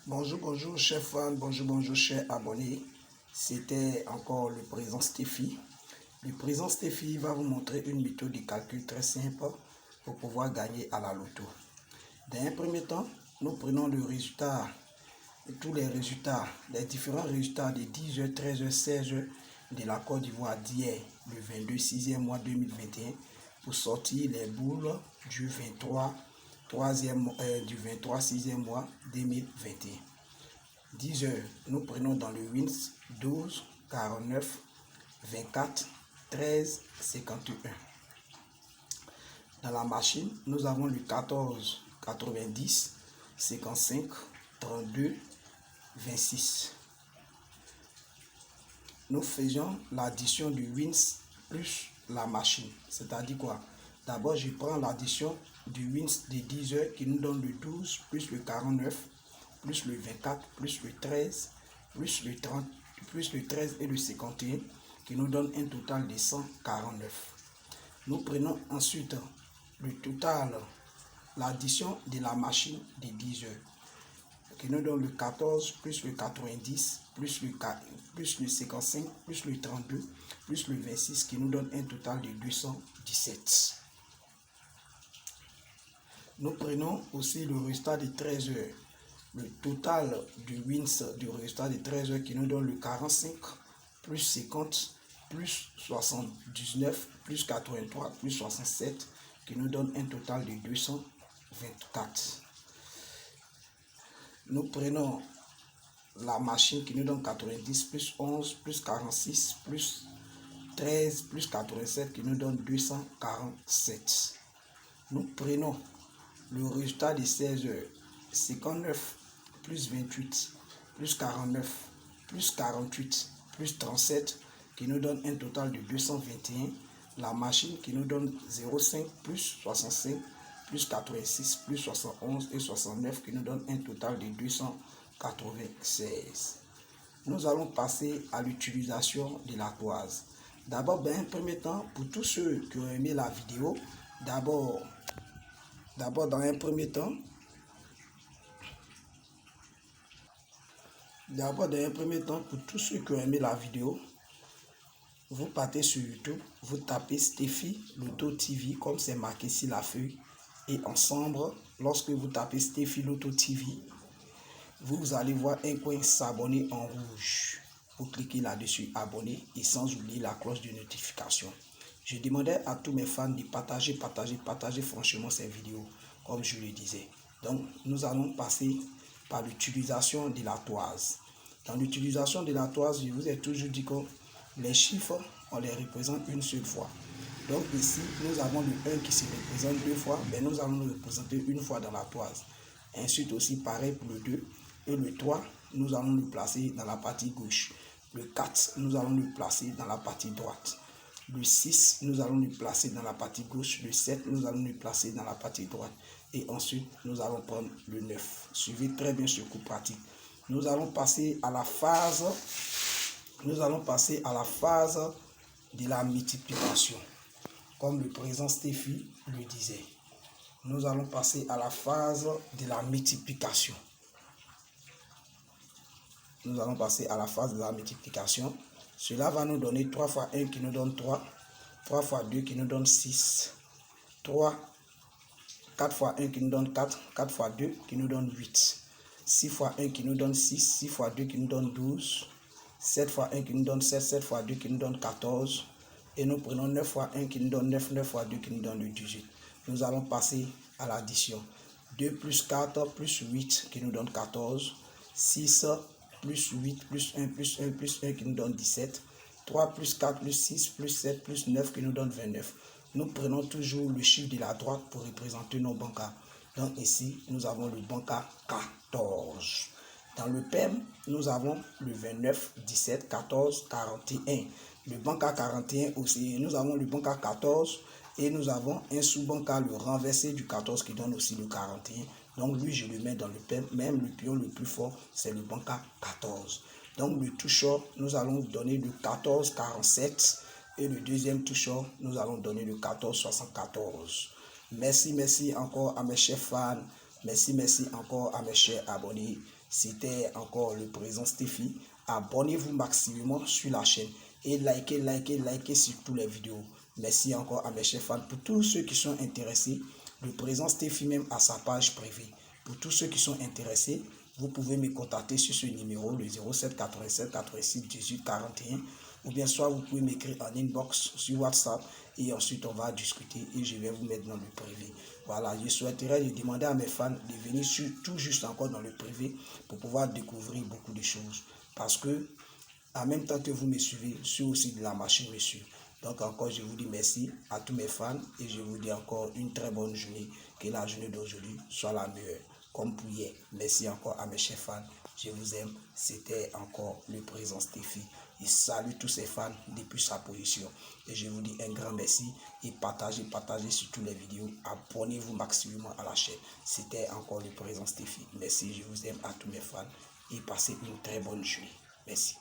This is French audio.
Bonjour chers fans, bonjour chers abonnés. C'était encore le président Stéphie. Le président Stéphie va vous montrer une méthode de calcul très simple pour pouvoir gagner à la loto. Dans un premier temps, nous prenons le résultat, tous les résultats, les différents résultats des 10h, 13h, 16h de la Côte d'Ivoire d'hier, le 22 6e mois 2021, pour sortir les boules du 23 6e mois 2021. 10 heures, nous prenons dans le WINS 12, 49, 24, 13, 51. Dans la machine, nous avons le 14, 90, 55, 32, 26. Nous faisons l'addition du WINS plus la machine. C'est-à-dire quoi? D'abord, je prends l'addition du WINS de 10 heures qui nous donne le 12 plus le 49 plus le 24 plus le 13 plus le 30 plus le 13 et le 51 qui nous donne un total de 149. Nous prenons ensuite le total, l'addition de la machine de 10 heures qui nous donne le 14 plus le 90 plus le 55 plus le 32 plus le 26 qui nous donne un total de 217. Nous prenons aussi le résultat de 13 heures. Le total du WINS du résultat de 13 heures qui nous donne le 45 plus 50 plus 79 plus 83 plus 67 qui nous donne un total de 224. Nous prenons la machine qui nous donne 90 plus 11 plus 46 plus 13 plus 87 qui nous donne 247. Nous prenons le résultat de 16 heures, 59 plus 28 plus 49 plus 48 plus 37 qui nous donne un total de 221. La machine qui nous donne 0,5 plus 65 plus 86 plus 71 et 69 qui nous donne un total de 296. Nous allons passer à l'utilisation de la toise. D'abord, dans un premier temps, pour tous ceux qui ont aimé la vidéo, d'abord dans un premier temps, pour tous ceux qui ont aimé la vidéo, vous partez sur YouTube, vous tapez Stéphie Loto TV comme c'est marqué sur la feuille. Et ensemble, lorsque vous tapez Stéphie Loto TV, vous allez voir un coin s'abonner en rouge. Vous cliquez là-dessus, abonner et sans oublier la cloche de notification. Je demandais à tous mes fans de partager franchement ces vidéos, comme je le disais. Donc, nous allons passer par l'utilisation de la toise. Dans l'utilisation de la toise, je vous ai toujours dit que les chiffres, on les représente une seule fois. Donc ici, nous avons le 1 qui se représente deux fois, mais nous allons le représenter une fois dans la toise. Ensuite aussi, pareil pour le 2. Et le 3, nous allons le placer dans la partie gauche. Le 4, nous allons le placer dans la partie droite. Le 6, nous allons le placer dans la partie gauche. Le 7, nous allons le placer dans la partie droite. Et ensuite, nous allons prendre le 9. Suivez très bien ce cours pratique. Nous allons passer à la phase de la multiplication. Comme le président Stéphie le disait. Nous allons passer à la phase de la multiplication. Nous allons passer à la phase de la multiplication. Cela va nous donner 3 fois 1 qui nous donne 3. 3 fois 2 qui nous donne 6. 4 fois 1 qui nous donne 4. 4 fois 2 qui nous donne 8. 6 fois 1 qui nous donne 6. 6 fois 2 qui nous donne 12. 7 fois 1 qui nous donne 7. 7 fois 2 qui nous donne 14. Et nous prenons 9 fois 1 qui nous donne 9. 9 fois 2 qui nous donne le 18. Nous allons passer à l'addition. 2 plus 4 plus 8 qui nous donne 14. 6 plus 8 plus 1 plus 1 plus 1 qui nous donne 17. 3 plus 4 plus 6 plus 7 plus 9 qui nous donne 29. Nous prenons toujours le chiffre de la droite pour représenter nos bancards. Donc ici, nous avons le bancard 14. Dans le PEM, nous avons le 29, 17, 14, 41. Le bancard 41 aussi, nous avons le bancard 14 et nous avons un sous-bancard, le renversé du 14 qui donne aussi le 41. Donc lui, je le mets dans le PEM, même le pion le plus fort, c'est le bancard 14. Donc le toucheur, nous allons donner le 14, 47 et le deuxième toucheur, nous allons donner le 14, 74. Merci encore à mes chers fans. Merci encore à mes chers abonnés. C'était encore le président Steffi. Abonnez-vous maximum sur la chaîne et likez sur toutes les vidéos. Merci encore à mes chers fans. Pour tous ceux qui sont intéressés, le président Steffi même a sa page privée. Pour tous ceux qui sont intéressés, vous pouvez me contacter sur ce numéro, le 07 87 86 18 41. Ou bien soit vous pouvez m'écrire en inbox sur WhatsApp et ensuite on va discuter et je vais vous mettre dans le privé. Voilà, je souhaiterais demander à mes fans de venir tout juste encore dans le privé pour pouvoir découvrir beaucoup de choses. Parce que en même temps que vous me suivez, je suis aussi de la machine me suit. Donc encore, je vous dis merci à tous mes fans et je vous dis encore une très bonne journée. Que la journée d'aujourd'hui soit la meilleure, comme pour hier. Merci encore à mes chers fans. Je vous aime. C'était encore le président Steffi. Il salue tous ses fans depuis sa position. Et je vous dis un grand merci et partagez sur toutes les vidéos. Abonnez-vous maximum à la chaîne. C'était encore le président Steffi. Merci, je vous aime à tous mes fans et passez une très bonne journée. Merci.